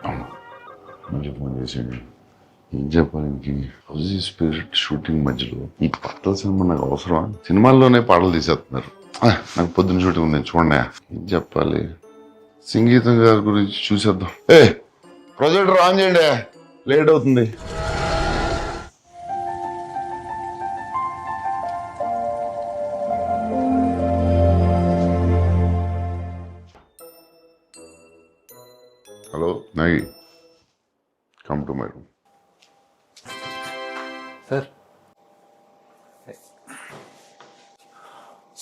అవును, మళ్ళీ ఫోన్ చేసాడు. ఏం చెప్పాలి ఇంక? రోజు స్పిరిట్ షూటింగ్ మధ్యలో ఈ పాటల సినిమా నాకు అవసరమా? సినిమాల్లోనే పాటలు తీసేస్తున్నారు. నాకు పొద్దున్న షూటింగ్ ఉంది, చూడండి. ఏం చెప్పాలి? సంగీతం గారి గురించి చూసేద్దాం. ప్రొజెక్టర్ ఆన్ చేయండి, లేట్ అవుతుంది. Hello Nagi, come to my room. Sir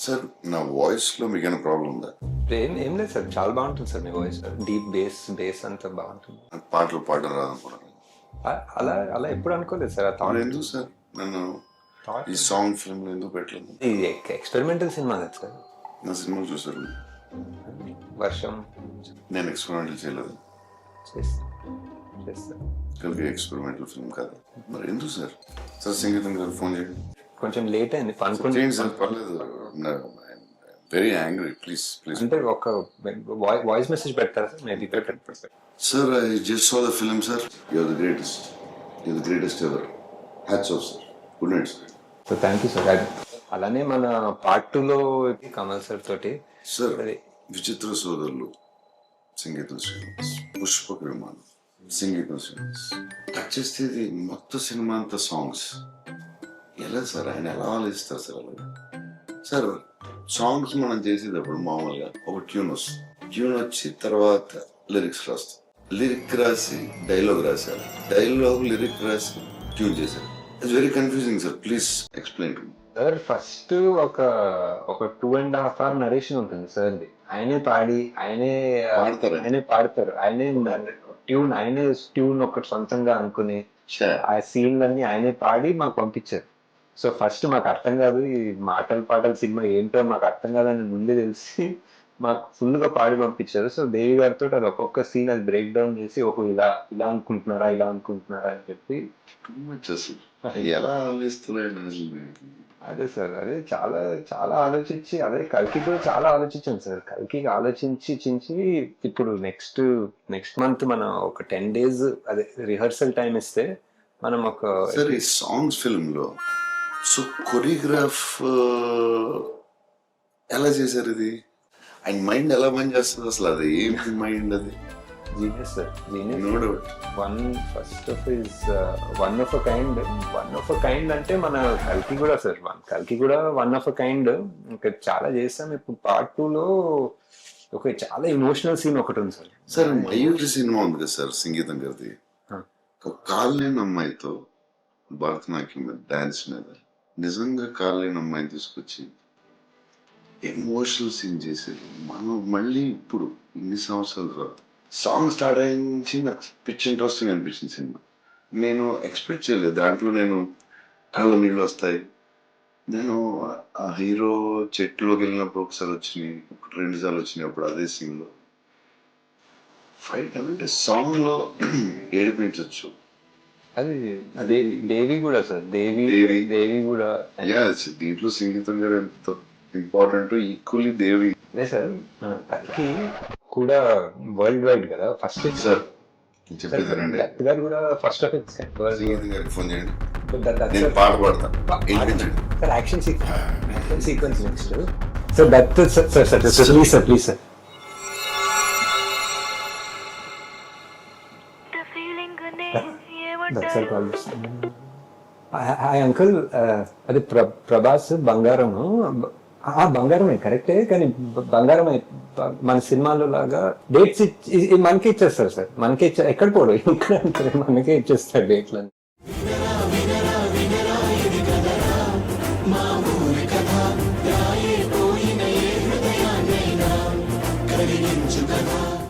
sir, నా వాయిస్లో మీకు ఏమైనా ప్రాబ్లం ఉందా? ఏం లేదు సార్, చాలా బాగుంటుంది సార్ మీ వాయిస్. డీప్ బేస్ అంతా బాగుంటుంది. పాటలు పాడడం రాదనుకున్నాను. అలా ఎప్పుడు అనుకోలేదు సార్. ఎందుకు సార్ నన్ను ఈ సాంగ్ ఫిల్మ్ ఎందుకు పెట్టలేదు? ఇది ఎక్స్పెరిమెంటల్ సినిమా సార్. నా సినిమా చూసారు? వర్షం నేను ఎక్స్పెరిమెంటల్ చేయలేదు. కలిగి ఎక్స్పెరిమెంటల్ ఫిల్మ్ కాదు. మరి ఎందుకు సార్? సార్ సంగీతం గారు ఫోన్ చేయండి. కొంచెం లేట్ అయింది, చేయండి సార్, పర్లేదు. Very angry, please please. అంటే ఒక వాయిస్ మెసేజ్ పెడతారా సార్? మేబీ పెడతారు. Sir, I just saw the film sir. You're the greatest. You're the greatest ever. Hats off sir. Good night sir. So thank you sir. అలానే మన part 2లో Kamal sir తోటి sir విచిత్ర సోదరులు సంగీతం శ్రీనివాస్, పుష్పక విమానం సంగీతం శ్రీనివాస్. టచ్ చేస్తే ఇది మొత్తం సినిమా అంతా సాంగ్స్. ఎలా సార్ ఆయన ఎలా ఆలోచిస్తారు సార్? అలాగే సార్, సాంగ్స్ మనం చేసేటప్పుడు మామూలుగా ఒక ట్యూన్ వస్తుంది. ట్యూన్ వచ్చి తర్వాత లిరిక్స్ రాస్తాం. లిరిక్ రాసి డైలాగ్ రాశారు, డైలాగ్ లిరిక్ రాసి ట్యూన్ చేశారు. It's very confusing sir. Please explain to me. Sir first ఒక 2.5 hour నరేషన్ ఉంటుంది సార్. ఆయనే పాడి ఆయనే పాడతారు. ఆయనే ట్యూన్ ఒకటి సొంతంగా అనుకుని ఆ సీన్లన్నీ ఆయనే పాడి మాకు పంపించారు. సో ఫస్ట్ మాకు అర్థం కాదు, ఈ పాటల సినిమా ఏంటో మాకు అర్థం కాదని ముందే తెలిసి మాకు ఫుల్ గా పాడి పంపించారు. సో దేవి గారితో అది ఒక్కొక్క సీన్ అది బ్రేక్ డౌన్ చేసి ఇలా అనుకుంటున్నారా అని చెప్పి ఎలా ఆలోచిస్తున్నాడు అదే సార్. అదే చాలా చాలా ఆలోచించి, అదే కల్కి కూడా చాలా ఆలోచించాను సార్. కల్కి ఆలోచించి ఇప్పుడు నెక్స్ట్ మంత్ మనం ఒక 10 days అదే రిహర్సల్ టైం ఇస్తే మనం ఒక సార్ ఈ సాంగ్స్ ఫిల్మ్ లో సో కొరియోగ్రాఫ్ ఎలా చేశారు? ఇది ఆయన మైండ్ ఎలా పని చేస్తుంది అసలు? అది ఏంటి మైండ్? అది genius sir, genius. No doubt. One of a kind అంటే మన కల్కి కూడా సార్. కల్కి కూడా వన్ ఆఫ్ అ కైండ్. ఇంకా చాలా చేస్తాం. ఇప్పుడు పార్ట్ 2లో ఒక చాలా ఎమోషనల్ సీన్ ఒకటి ఉంది సార్. సార్ మయూరి సినిమా ఉంది కదా సార్ సంగీతం గారిది. ఒక కాలు లేని అమ్మాయితో భరతనాట్యం మీద డాన్స్ మీద నిజంగా కాలు లేని అమ్మాయిని తీసుకొచ్చి ఎమోషనల్ సీన్ చేసేది. మనం మళ్ళీ ఇప్పుడు ఇన్ని సంవత్సరాల తర్వాత సాంగ్ స్టార్ట్ అయించి నాకు పిచ్ ఇంట్రెస్టింగ్ అనిపించింది సినిమా. నేను ఎక్స్పెక్ట్ చేయలేదు దాంట్లో నేను కళ్ళ నీళ్ళు వస్తాయి. నేను ఆ హీరో చెట్టులోకి వెళ్ళినప్పుడు ఒకసారి వచ్చినాయి, 2 సార్లు వచ్చినాయి. అప్పుడు అదే సీన్ లో ఫైట్ అంటే సాంగ్ లో ఏడిపించవచ్చు. అది దేవి కూడా సార్. దేవి కూడా దీంట్లో సంగీతం గారు ఎంత ఇంపార్టెంట్, ఈక్వల్లీ దేవి. అదే సార్. కల్కి కూడా వరల్డ్ వైడ్ కదా ఫస్ట్ సార్. చెప్పేదారండి గారు కూడా ఫస్ట్ ఆఫ్ ఇట్స్ సంగీతం గారికి ఫోన్ చేయండి, నేను పాట పాడతాను. Sir action sequence next sir. That sir please sir. Hi uncle, అది ప్రభాస్ బంగారము. బంగారమే కరెక్టే, కానీ బంగారమే మన సినిమాలో లాగా డేట్స్ మనకే ఇచ్చేస్తారు సార్. ఎక్కడ పోడు ఇక్కడ మనకే ఇచ్చేస్తారు డేట్లని.